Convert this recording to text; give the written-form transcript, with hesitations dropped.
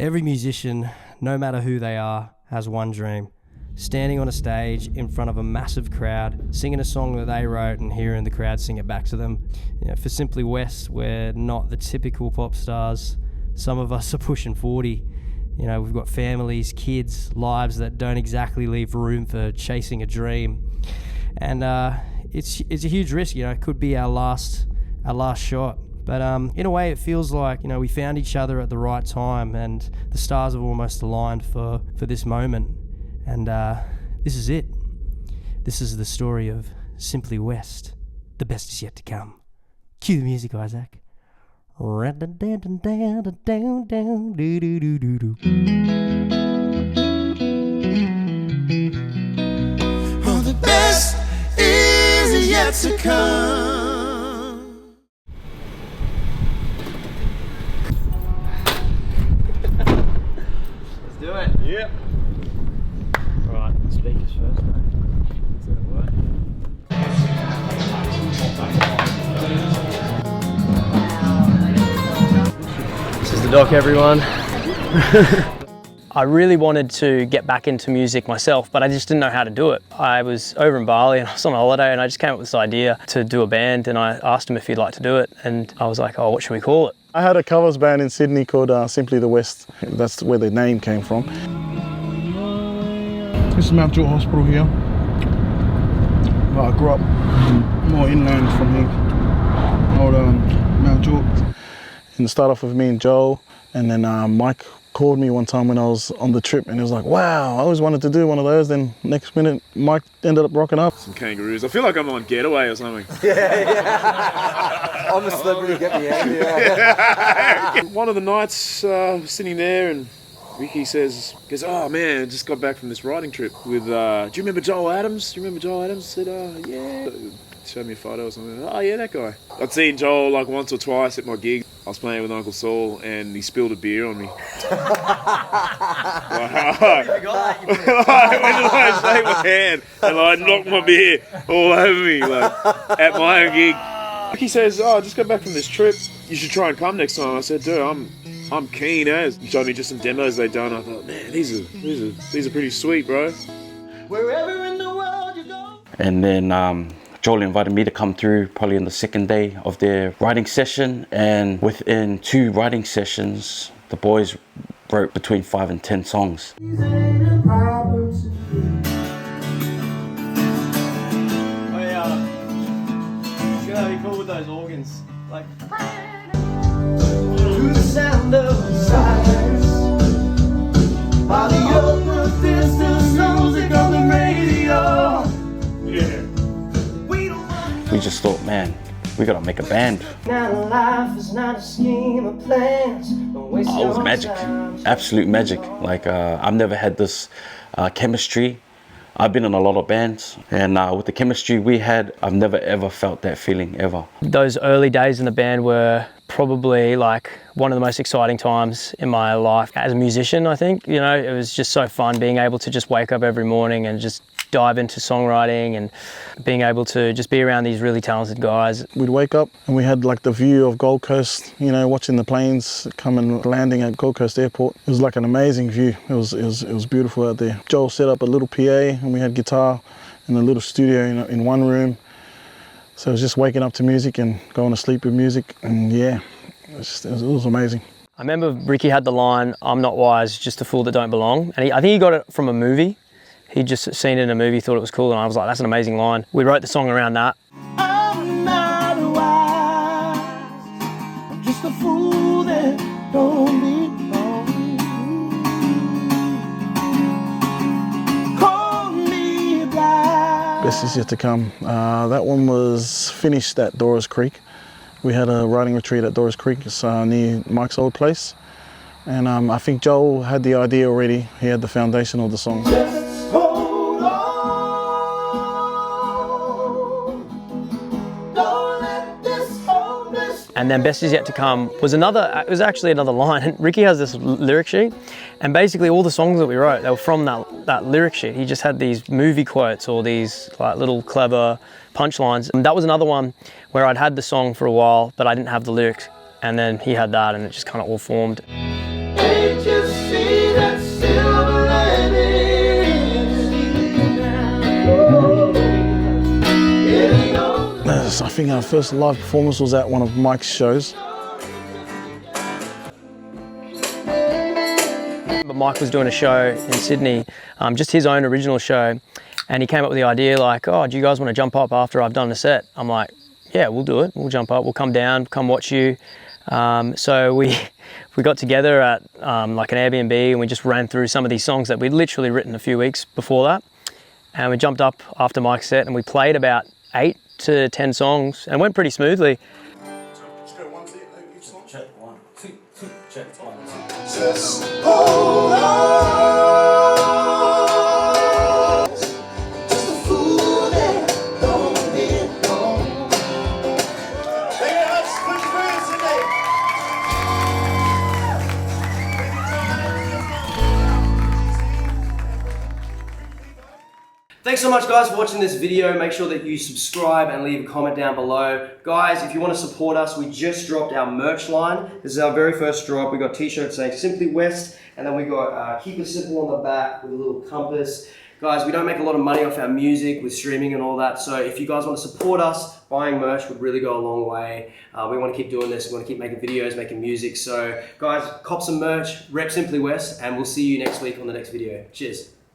Every musician, no matter who they are, has one dream. Standing on a stage in front of a massive crowd, singing a song that they wrote and hearing the crowd sing it back to them. For Simply West, we're not the typical pop stars. Some of us are pushing 40. We've got families, kids, lives that don't exactly leave room for chasing a dream. And it's a huge risk, it could be our last shot. But in a way, it feels like, we found each other at the right time and the stars have almost aligned for this moment. And this is it. This is the story of Simply West. The best is yet to come. Cue the music, Isaac. Oh, the best is yet to come. Let's do it. Yeah. Right, speakers first, mate. Does that work? This is the doc, everyone. I really wanted to get back into music myself, but I just didn't know how to do it. I was over in Bali and I was on holiday and I just came up with this idea to do a band, and I asked him if he'd like to do it, and I was like, oh, what should we call it? I had a covers band in Sydney called Simply the West. That's where the name came from. This is Mount Druitt Hospital here. But I grew up more inland from here. Old Mount Druitt. And it started off with me and Joel, and then Mike called me one time when I was on the trip, and he was like, wow, I always wanted to do one of those. Then next minute, Mike ended up rocking up. Some kangaroos. I feel like I'm on Getaway or something. Yeah. I'm a celebrity, get me out. Yeah. One of the nights, sitting there, and Ricky goes, oh man, I just got back from this riding trip with, do you remember Joel Adams? I said, yeah. Showed me a photo or something. Oh yeah, that guy. I'd seen Joel like once or twice at my gig. I was playing with Uncle Saul and he spilled a beer on me. I went to shake my hand and I knocked my beer all over me at my own gig. Ricky says, oh, I just got back from this trip. You should try and come next time. I said, dude, I'm keen as. He showed me just some demos they'd done. I thought, man, these are pretty sweet, bro. Wherever in the world you go. And then Joel invited me to come through probably on the second day of their writing session, and within 2 writing sessions, the boys wrote between 5 and 10 songs. Oh yeah, it's gonna be cool with those organs. Like through the sound of silence, while the open distance music on the radio. Yeah. We just thought, man, we gotta make a band. Life is not a scheme of plans. Oh, it was magic, absolute magic. Like I've never had this chemistry. I've been in a lot of bands, and with the chemistry we had, I've never ever felt that feeling ever. Those early days in the band were probably like one of the most exciting times in my life as a musician, I think. It was just so fun being able to just wake up every morning and just dive into songwriting and being able to just be around these really talented guys. We'd wake up and we had like the view of Gold Coast, watching the planes come and landing at Gold Coast Airport. It was like an amazing view. It was beautiful out there. Joel set up a little PA and we had guitar in a little studio in one room. So it was just waking up to music and going to sleep with music, and yeah, it was amazing. I remember Ricky had the line, I'm not wise, just a fool that don't belong. And I think he got it from a movie. He'd just seen it in a movie, thought it was cool, and I was like, that's an amazing line. We wrote the song around that. I'm not wise, I'm just a fool that don't belong. Call me blind. Best is yet to come. That one was finished at Doris Creek. We had a writing retreat at Doris Creek. It's near Mike's old place. And I think Joel had the idea already. He had the foundation of the song. Hold on, don't let this hopeless. And then Best Is Yet To Come was actually another line. Ricky has this lyric sheet, and basically all the songs that we wrote, they were from that lyric sheet. He just had these movie quotes or these like little clever punchlines. And that was another one where I'd had the song for a while, but I didn't have the lyrics. And then he had that, and it just kind of all formed. They just think our first live performance was at one of Mike's shows. But Mike was doing a show in Sydney, just his own original show, and he came up with the idea like, oh, do you guys want to jump up after I've done the set? I'm like, yeah, we'll do it. We'll jump up. We'll come down, come watch you. So we got together at like an Airbnb, and we just ran through some of these songs that we'd literally written a few weeks before that. And we jumped up after Mike's set, and we played about 8 to 10 songs, and it went pretty smoothly. Check 1, 2, 2, check 1, 2. Just hold on. Just a fool that don't get home. Hey, let's put your hands today. Thanks so much guys for watching this video. Make sure that you subscribe and leave a comment down below. Guys, if you want to support us, we just dropped our merch line. This is our very first drop. We got t-shirts saying Simply West, and then we got Keep It Simple on the back with a little compass. Guys, we don't make a lot of money off our music with streaming and all that, so if you guys want to support us, buying merch would really go a long way. We want to keep doing this. We want to keep making videos, making music. So guys, cop some merch, rep Simply West, and we'll see you next week on the next video. Cheers.